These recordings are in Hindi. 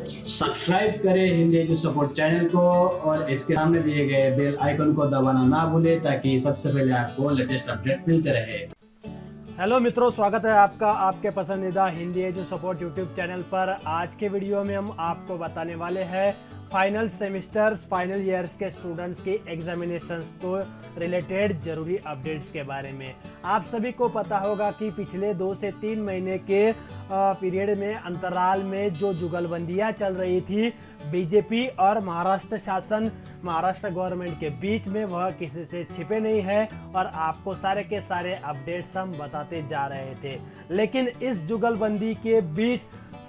सब्सक्राइब करें हिंदी एजू सपोर्ट चैनल को और इसके सामने दिए गए बेल आइकन को दबाना ना भूलें ताकि सबसे पहले आपको लेटेस्ट अपडेट मिलते रहे। हेलो मित्रों, स्वागत है आपका आपके पसंदीदा Hindi edu support YouTube channel पर। आज के वीडियो में हम आपको बताने वाले हैं फाइनल सेमिस्टर्स फाइनल ईयर्स के स्टूडेंट्स की एग्जामिनेशंस को रिलेटेड जरूरी अपडेट्स के बारे में। आप सभी को पता होगा कि पिछले 2 से 3 महीने के पीरियड में अंतराल में जो जुगलबंदियां चल रही थी बीजेपी और महाराष्ट्र शासन महाराष्ट्र गवर्नमेंट के बीच में, वह किसी से छिपे नहीं है और आपको सारे के सारे अपडेट्स हम बताते जा रहे थे। लेकिन इस जुगलबंदी के बीच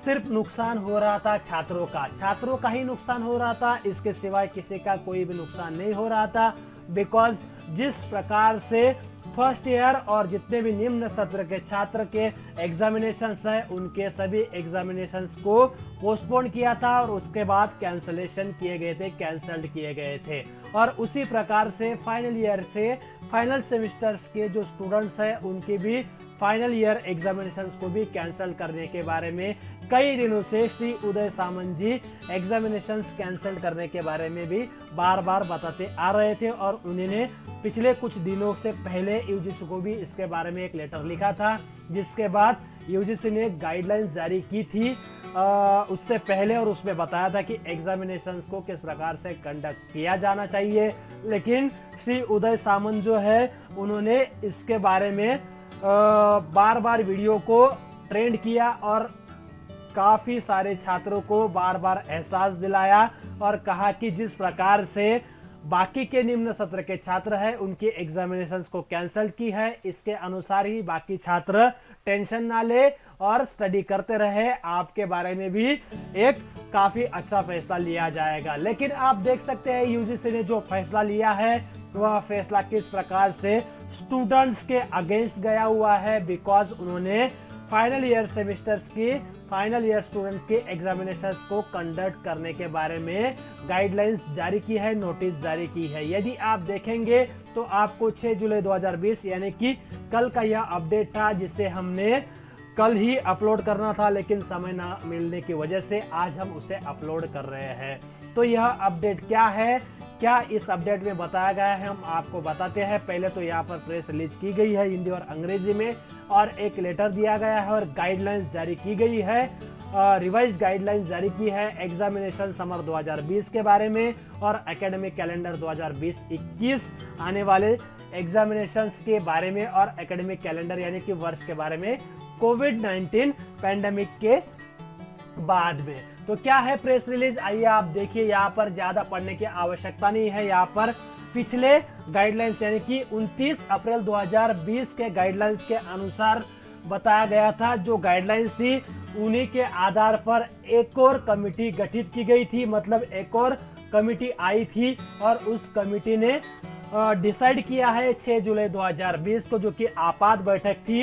सिर्फ नुकसान हो रहा था छात्रों का ही नुकसान हो रहा था, इसके सिवाय किसी का कोई भी नुकसान नहीं हो रहा था। बिकॉज जिस प्रकार से फर्स्ट ईयर और जितने भी निम्न सत्र के छात्र के एग्जामिनेशंस है उनके सभी एग्जामिनेशंस को पोस्टपोन किया था और उसके बाद कैंसलेशन किए गए थे, कैंसल्ड किए गए थे। और उसी प्रकार से फाइनल ईयर से फाइनल सेमिस्टर्स के जो स्टूडेंट्स हैं उनकी भी फाइनल ईयर एग्जामिनेशंस को भी कैंसिल करने के बारे में कई दिनों से श्री उदय सामंत जी एग्जामिनेशंस कैंसिल करने के बारे में भी बार बार बताते आ रहे थे। और उन्होंने पिछले कुछ दिनों से पहले यूजीसी को भी इसके बारे में एक लेटर लिखा था, जिसके बाद यूजीसी ने गाइडलाइंस जारी की थी उससे पहले, और उसमें बताया था कि एग्जामिनेशंस को किस प्रकार से कंडक्ट किया जाना चाहिए। लेकिन श्री उदय सामंत जो है उन्होंने इसके बारे में बार बार वीडियो को ट्रेंड किया और काफी सारे छात्रों को बार बार एहसास दिलाया और कहा कि जिस प्रकार से बाकी के निम्न सत्र के छात्र हैं उनकी एग्जामिनेशंस को कैंसिल की है, इसके अनुसार ही बाकी छात्र टेंशन ना ले और स्टडी करते रहे। आपके बारे में भी एक काफी अच्छा फैसला लिया जाएगा। लेकिन आप देख सकते हैं यूजीसी ने जो फैसला लिया है वह फैसला किस प्रकार से स्टूडेंट्स के अगेंस्ट गया हुआ है। बिकॉज उन्होंने फाइनल ईयर सेमिस्टर्स की फाइनल ईयर स्टूडेंट्स के एग्जामिनेशंस को कंडक्ट करने के बारे में गाइडलाइंस जारी की है, नोटिस जारी की है। यदि आप देखेंगे तो आपको 6 जुलाई 2020 यानी कि कल का यह अपडेट था, जिसे हमने कल ही अपलोड करना था लेकिन समय ना मिलने की वजह से आज हम उसे अपलोड कर रहे हैं। तो यह अपडेट क्या है, क्या इस अपडेट में बताया गया है, हम आपको बताते हैं। पहले तो यहाँ पर प्रेस रिलीज की गई है हिंदी और अंग्रेजी में, और एक लेटर दिया गया है और गाइडलाइंस जारी की गई है, रिवाइज गाइडलाइंस जारी की है एग्जामिनेशन समर 2020 के बारे में और एकेडमिक कैलेंडर 2020-21 आने वाले एग्जामिनेशंस के बारे में और एकेडमिक कैलेंडर यानी कि वर्ष के बारे में कोविड-19 पैंडेमिक के बाद में। तो क्या है प्रेस रिलीज, आइए आप देखिए। यहाँ पर ज्यादा पढ़ने की आवश्यकता नहीं है। यहाँ पर पिछले गाइडलाइंस यानी कि 29 अप्रैल 2020 के गाइडलाइंस के अनुसार बताया गया था। जो गाइडलाइंस थी उन्हीं के आधार पर एक और कमिटी गठित की गई थी, मतलब एक और कमिटी आई थी और उस कमिटी ने डिसाइड किया है 6 जुलाई 2020 को, जो कि आपात बैठक थी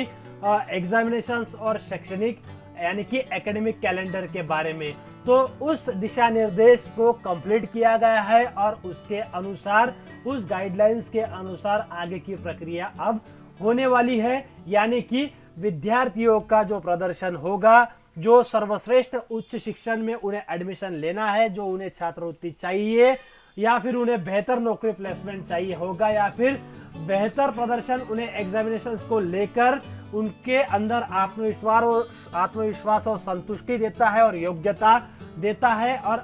एग्जामिनेशंस और शैक्षणिक यानी कि एकेडमिक कैलेंडर के बारे में। तो उस दिशा निर्देश को कंप्लीट किया गया है और उसके अनुसार उस गाइडलाइंस के अनुसार आगे की प्रक्रिया अब होने वाली है। यानी कि विद्यार्थियों का जो प्रदर्शन होगा, जो सर्वश्रेष्ठ उच्च शिक्षण में उन्हें एडमिशन लेना है, जो उन्हें छात्रवृत्ति चाहिए या फिर उन्हें बेहतर नौकरी प्लेसमेंट चाहिए होगा या फिर बेहतर प्रदर्शन उन्हें एग्जामिनेशंस को लेकर उनके अंदर आत्मविश्वास और संतुष्टि देता है और योग्यता देता है और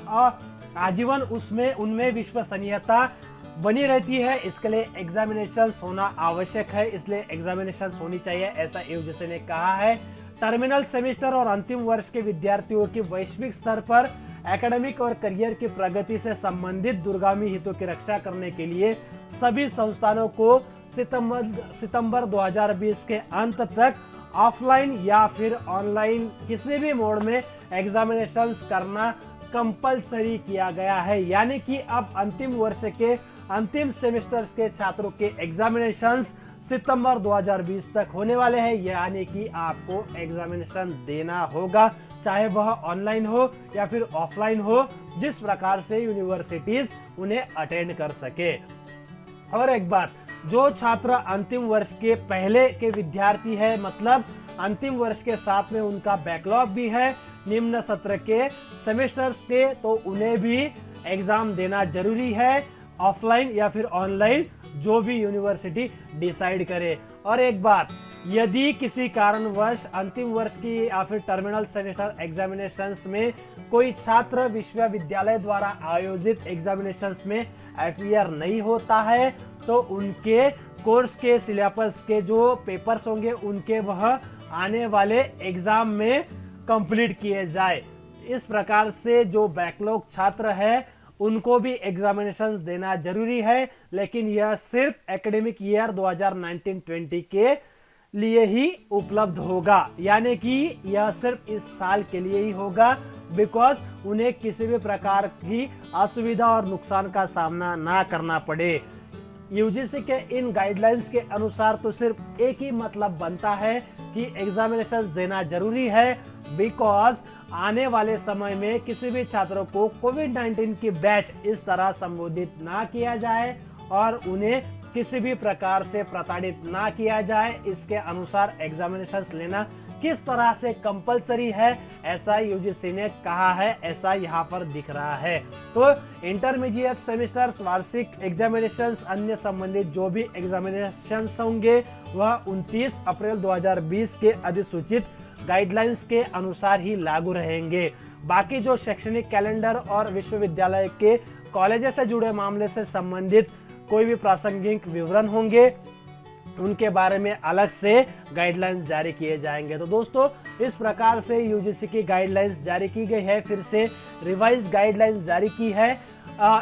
आजीवन उसमें उनमें विश्वसनीयता बनी रहती है। इसके लिए एग्जामिनेशंस होना आवश्यक है, इसलिए एग्जामिनेशंस होनी चाहिए, ऐसा यूजीसी ने कहा है। टर्मिनल सेमेस्टर और अंतिम वर्ष के विद्यार्थियों की वैश्विक स्तर पर एकेडमिक और करियर की प्रगति से संबंधित दूरगामी हितों की रक्षा करने के लिए सभी संस्थानों को सितंबर 2020 के अंत तक ऑफलाइन या फिर ऑनलाइन किसी भी मोड में एग्जामिनेशंस करना कंपलसरी किया गया है। यानी कि अब अंतिम वर्ष के अंतिम सेमेस्टर्स के छात्रों के एग्जामिनेशंस सितंबर 2020 तक होने वाले हैं। यानी कि आपको एग्जामिनेशन देना होगा, चाहे वह ऑनलाइन हो या फिर ऑफलाइन हो, जिस प्रकार से यूनिवर्सिटीज उन्हें अटेंड कर सके। और एक बात, जो छात्र अंतिम वर्ष के पहले के विद्यार्थी है, मतलब अंतिम वर्ष के साथ में उनका बैकलॉग भी है निम्न सत्र के सेमेस्टर्स के, तो उन्हें भी एग्जाम देना जरूरी है, ऑफलाइन या फिर ऑनलाइन, जो भी यूनिवर्सिटी डिसाइड करे। और एक बात, यदि किसी कारणवश अंतिम वर्ष की या फिर टर्मिनल सेमेस्टर एग्जामिनेशंस में कोई छात्र विश्वविद्यालय द्वारा आयोजित एग्जामिनेशंस में अपीयर नहीं होता है, तो उनके कोर्स के सिलेबस के जो पेपर्स होंगे उनके वह आने वाले एग्जाम में कंप्लीट किए जाए। इस प्रकार से जो बैकलॉग छात्र है उनको भी एग्जामिनेशंस देना जरूरी है, लेकिन यह सिर्फ एकेडमिक ईयर 2019-20 के लिए ही उपलब्ध होगा, यानी कि यह सिर्फ इस साल के लिए ही होगा, बिकॉज उन्हें किसी भी प्रकार की असुविधा और नुकसान का सामना ना करना पड़े। यूजीसी के इन गाइडलाइंस के अनुसार तो सिर्फ एक ही मतलब बनता है कि एग्जामिनेशंस देना जरूरी है, बिकॉज आने वाले समय में किसी भी छात्रों को कोविड-19 की बैच इस तरह संबोधित ना किया जाए और उन्हें किसी भी प्रकार से प्रताड़ित ना किया जाए। इसके अनुसार एग्जामिनेशंस लेना किस तरह से कंपलसरी है, ऐसा यूजीसी ने कहा है, ऐसा यहाँ पर दिख रहा है। तो इंटरमीडिएट सेमेस्टर्स, वार्षिक एग्जामिनेशंस, अन्य संबंधित जो भी एग्जामिनेशंस होंगे वह 29 अप्रैल 2020 के अधिसूचित गाइडलाइंस के अनुसार ही लागू रहेंगे। बाकी जो शैक्षणिक कैलेंडर और विश्वविद्यालय के कॉलेज से जुड़े मामले से संबंधित कोई भी प्रासंगिक विवरण होंगे उनके बारे में अलग से गाइडलाइंस जारी किए जाएंगे। तो दोस्तों, इस प्रकार से यूजीसी की गाइडलाइंस जारी की गई है, फिर से रिवाइज गाइडलाइंस जारी की है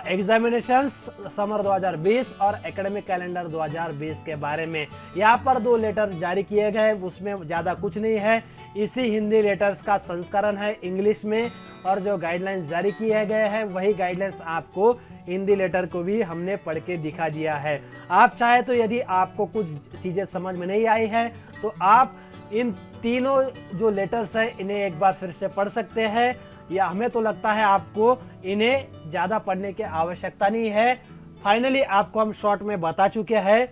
एग्जामिनेशंस समर 2020 और एकेडमिक कैलेंडर 2020 के बारे में। यहाँ पर 2 लेटर जारी किए गए, उसमें ज़्यादा कुछ नहीं है, इसी हिंदी लेटर्स का संस्करण है इंग्लिश में, और जो गाइडलाइंस जारी किए गए हैं वही गाइडलाइंस आपको हिंदी लेटर को भी हमने पढ़ के दिखा दिया है। आप चाहे तो यदि आपको कुछ चीज़ें समझ में नहीं आई है तो आप इन तीनों जो लेटर्स है इन्हें एक बार फिर से पढ़ सकते हैं, या हमें तो लगता है आपको इन्हें ज़्यादा पढ़ने की आवश्यकता नहीं है। फाइनली आपको हम शॉर्ट में बता चुके हैं,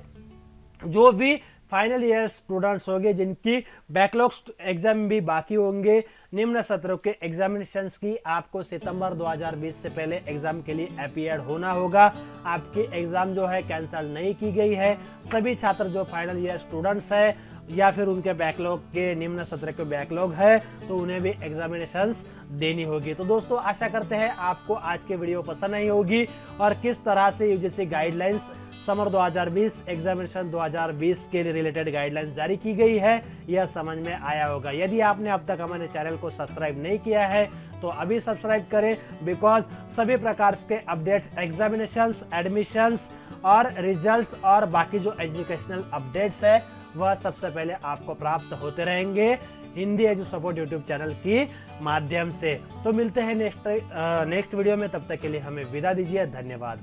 जो भी फाइनल ईयर स्टूडेंट्स होंगे जिनकी बैकलॉग एग्जाम भी बाकी होंगे, निम्न सत्रों के एग्जामिनेशंस की आपको सितंबर 2020 से पहले एग्जाम के लिए अपीयर होना होगा। आपकी एग्जाम जो है कैंसिल नहीं की गई है। सभी छात्र जो फाइनल ईयर स्टूडेंट्स है या फिर उनके बैकलॉग के निम्न सत्र के बैकलॉग है तो उन्हें भी एग्जामिनेशंस देनी होगी। तो दोस्तों, आशा करते हैं आपको आज की वीडियो पसंद आई होगी और किस तरह से यूजीसी गाइडलाइंस समर 2020 एग्जामिनेशन 2020 के रिलेटेड गाइडलाइंस जारी की गई है यह समझ में आया होगा। यदि आपने अब तक हमारे चैनल को सब्सक्राइब नहीं किया है तो अभी सब्सक्राइब करें, बिकॉज सभी प्रकार के अपडेट्स, एग्जामिनेशंस, एडमिशंस और रिजल्ट्स और बाकी जो एजुकेशनल अपडेट्स है वह सबसे पहले आपको प्राप्त होते रहेंगे Hindi edu support YouTube channel की माध्यम से। तो मिलते हैं नेक्स्ट वीडियो में, तब तक के लिए हमें विदा दीजिए। धन्यवाद।